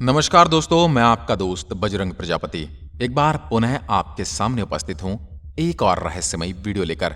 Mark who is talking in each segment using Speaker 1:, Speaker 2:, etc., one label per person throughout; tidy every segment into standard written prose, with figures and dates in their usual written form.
Speaker 1: नमस्कार दोस्तों, मैं आपका दोस्त बजरंग प्रजापति एक बार पुनः आपके सामने उपस्थित हूं एक और रहस्यमयी वीडियो लेकर।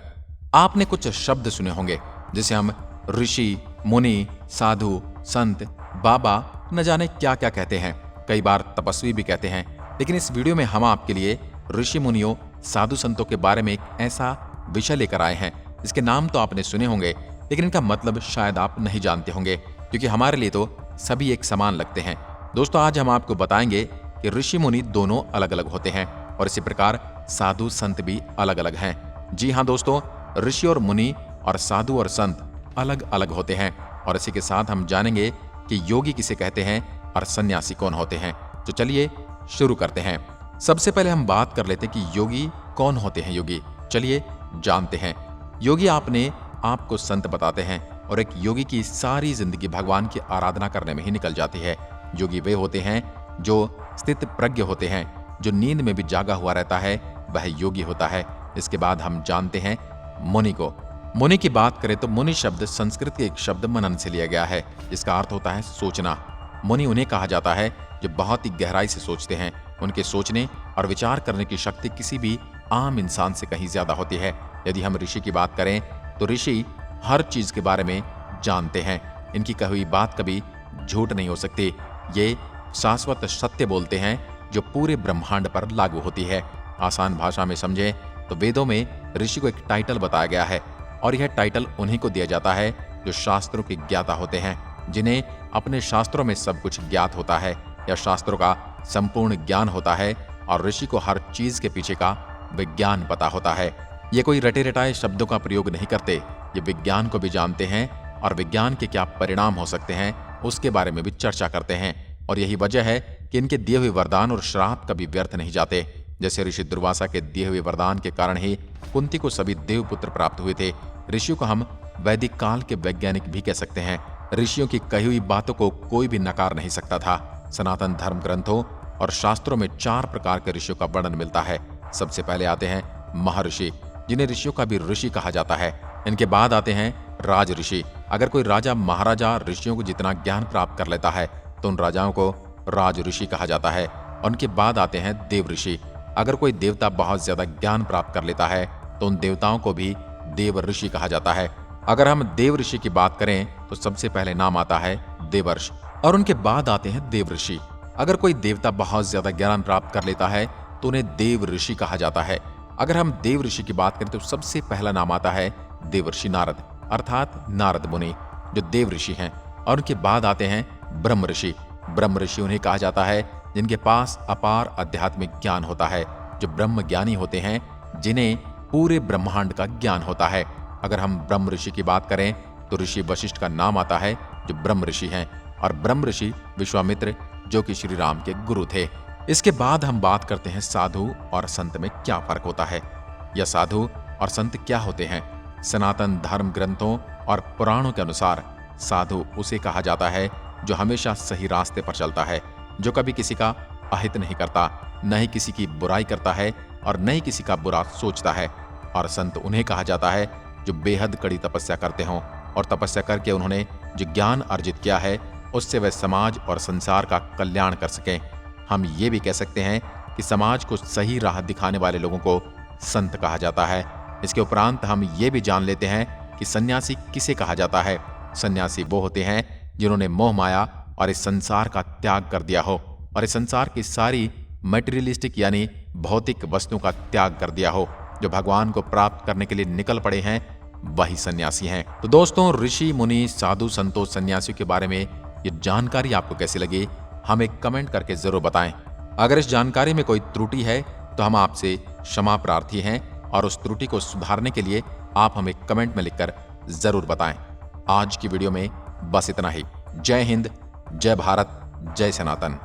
Speaker 1: आपने कुछ शब्द सुने होंगे जिसे हम ऋषि, मुनि, साधु, संत, बाबा न जाने क्या क्या कहते हैं। कई बार तपस्वी भी कहते हैं। लेकिन इस वीडियो में हम आपके लिए ऋषि मुनियों, साधु संतों के बारे में एक ऐसा विषय लेकर आए हैं जिसके नाम तो आपने सुने होंगे, लेकिन इनका मतलब शायद आप नहीं जानते होंगे, क्योंकि हमारे लिए तो सभी एक समान लगते हैं। दोस्तों, आज हम आपको बताएंगे कि ऋषि मुनि दोनों अलग अलग होते हैं और इसी प्रकार साधु संत भी अलग अलग हैं। जी हाँ दोस्तों, ऋषि और मुनि और साधु और संत अलग अलग होते हैं। और इसी के साथ हम जानेंगे कि योगी किसे कहते हैं और सन्यासी कौन होते हैं। तो चलिए शुरू करते हैं। सबसे पहले हम बात कर लेते हैं कि योगी कौन होते हैं। योगी चलिए जानते हैं। योगी आपने आपको संत बताते हैं और एक योगी की सारी जिंदगी भगवान की आराधना करने में ही निकल जाती है। योगी वे होते हैं जो स्थित प्रज्ञ होते हैं, जो नींद में भी जागा हुआ रहता है, वह योगी होता है। इसके बाद हम जानते हैं मुनि को। मुनि की बात करें तो मुनि शब्द संस्कृत के एक शब्द मनन से लिया गया है, जिसका अर्थ होता है सोचना। मुनि उन्हें कहा जाता है जो बहुत ही गहराई से सोचते हैं। उनके सोचने और विचार करने की शक्ति किसी भी आम इंसान से कहीं ज्यादा होती है। यदि हम ऋषि की बात करें तो ऋषि हर चीज के बारे में जानते हैं। इनकी कही हुई बात कभी झूठ नहीं हो सकती। ये शाश्वत सत्य बोलते हैं जो पूरे ब्रह्मांड पर लागू होती है। आसान भाषा में समझें तो वेदों में ऋषि को एक टाइटल बताया गया है और यह टाइटल उन्हीं को दिया जाता है जो शास्त्रों के ज्ञाता होते हैं, जिन्हें अपने शास्त्रों में सब कुछ ज्ञात होता है या शास्त्रों का संपूर्ण ज्ञान होता है। और ऋषि को हर चीज के पीछे का विज्ञान पता होता है। ये कोई रटे रटाए शब्दों का प्रयोग नहीं करते, ये विज्ञान को भी जानते हैं और विज्ञान के क्या परिणाम हो सकते हैं उसके बारे में भी चर्चा करते हैं। और यही वजह है कि इनके दिए हुए वरदान और श्राप कभी व्यर्थ नहीं जाते। जैसे ऋषि दुर्वासा के दिए हुए वरदान के कारण ही कुंती को सभी देवपुत्र प्राप्त हुए थे। ऋषियों को हम वैदिक काल के वैज्ञानिक भी कह सकते हैं। ऋषियों की कही हुई बातों को कोई भी नकार नहीं सकता था। सनातन धर्म ग्रंथों और शास्त्रों में 4 प्रकार के ऋषियों का वर्णन मिलता है। सबसे पहले आते हैं महर्षि, जिन्हें ऋषियों का भी ऋषि कहा जाता है। इनके बाद आते हैं राज ऋषि। अगर कोई राजा महाराजा ऋषियों को जितना ज्ञान प्राप्त कर लेता है तो उन राजाओं को राज ऋषि कहा जाता है। उनके बाद आते हैं देव ऋषि। अगर कोई देवता बहुत ज्यादा ज्ञान प्राप्त कर लेता है तो उन देवताओं को भी देव ऋषि कहा जाता है। अगर हम देव ऋषि की बात करें तो सबसे पहले नाम आता है देवर्षि और उनके बाद आते हैं देव ऋषि। अगर कोई देवता बहुत ज्यादा ज्ञान प्राप्त कर लेता है तो उन्हें देव ऋषि कहा जाता है। अगर हम देव ऋषि की बात करें तो सबसे पहला नाम आता है देवर्षि नारद, अर्थात नारद मुनि, जो देव ऋषि हैं। और उनके बाद आते हैं ब्रह्म ऋषि। ब्रह्म ऋषि उन्हें कहा जाता है जिनके पास अपार आध्यात्मिक ज्ञान होता है, जो ब्रह्म ज्ञानी होते हैं, जिन्हें पूरे ब्रह्मांड का ज्ञान होता है। अगर हम ब्रह्म ऋषि की बात करें तो ऋषि वशिष्ठ का नाम आता है, जो ब्रह्म ऋषि हैं। और ब्रह्म ऋषि विश्वामित्र, जो कि श्री राम के गुरु थे। इसके बाद हम बात करते हैं साधु और संत में क्या फर्क होता है, या साधु और संत क्या होते हैं। सनातन धर्म ग्रंथों और पुराणों के अनुसार साधु उसे कहा जाता है जो हमेशा सही रास्ते पर चलता है, जो कभी किसी का अहित नहीं करता, न ही किसी की बुराई करता है और न ही किसी का बुरा सोचता है। और संत उन्हें कहा जाता है जो बेहद कड़ी तपस्या करते हों और तपस्या करके उन्होंने जो ज्ञान अर्जित किया है उससे वह समाज और संसार का कल्याण कर सकें। हम ये भी कह सकते हैं कि समाज को सही राह दिखाने वाले लोगों को संत कहा जाता है। इसके उपरांत हम ये भी जान लेते हैं कि सन्यासी किसे कहा जाता है। सन्यासी वो होते हैं जिन्होंने मोह माया और इस संसार का त्याग कर दिया हो और इस संसार की सारी मटेरियलिस्टिक यानी भौतिक वस्तुओं का त्याग कर दिया हो। जो भगवान को प्राप्त करने के लिए निकल पड़े हैं वही सन्यासी हैं। तो दोस्तों, ऋषि मुनि साधु संतों सन्यासियों के बारे में ये जानकारी आपको कैसी लगी, हमें कमेंट करके जरूर बताएं। अगर इस जानकारी में कोई त्रुटि है तो हम आपसे क्षमा प्रार्थी हैं और उस त्रुटि को सुधारने के लिए आप हमें कमेंट में लिखकर जरूर बताएं। आज की वीडियो में बस इतना ही। जय हिंद, जय भारत, जय सनातन।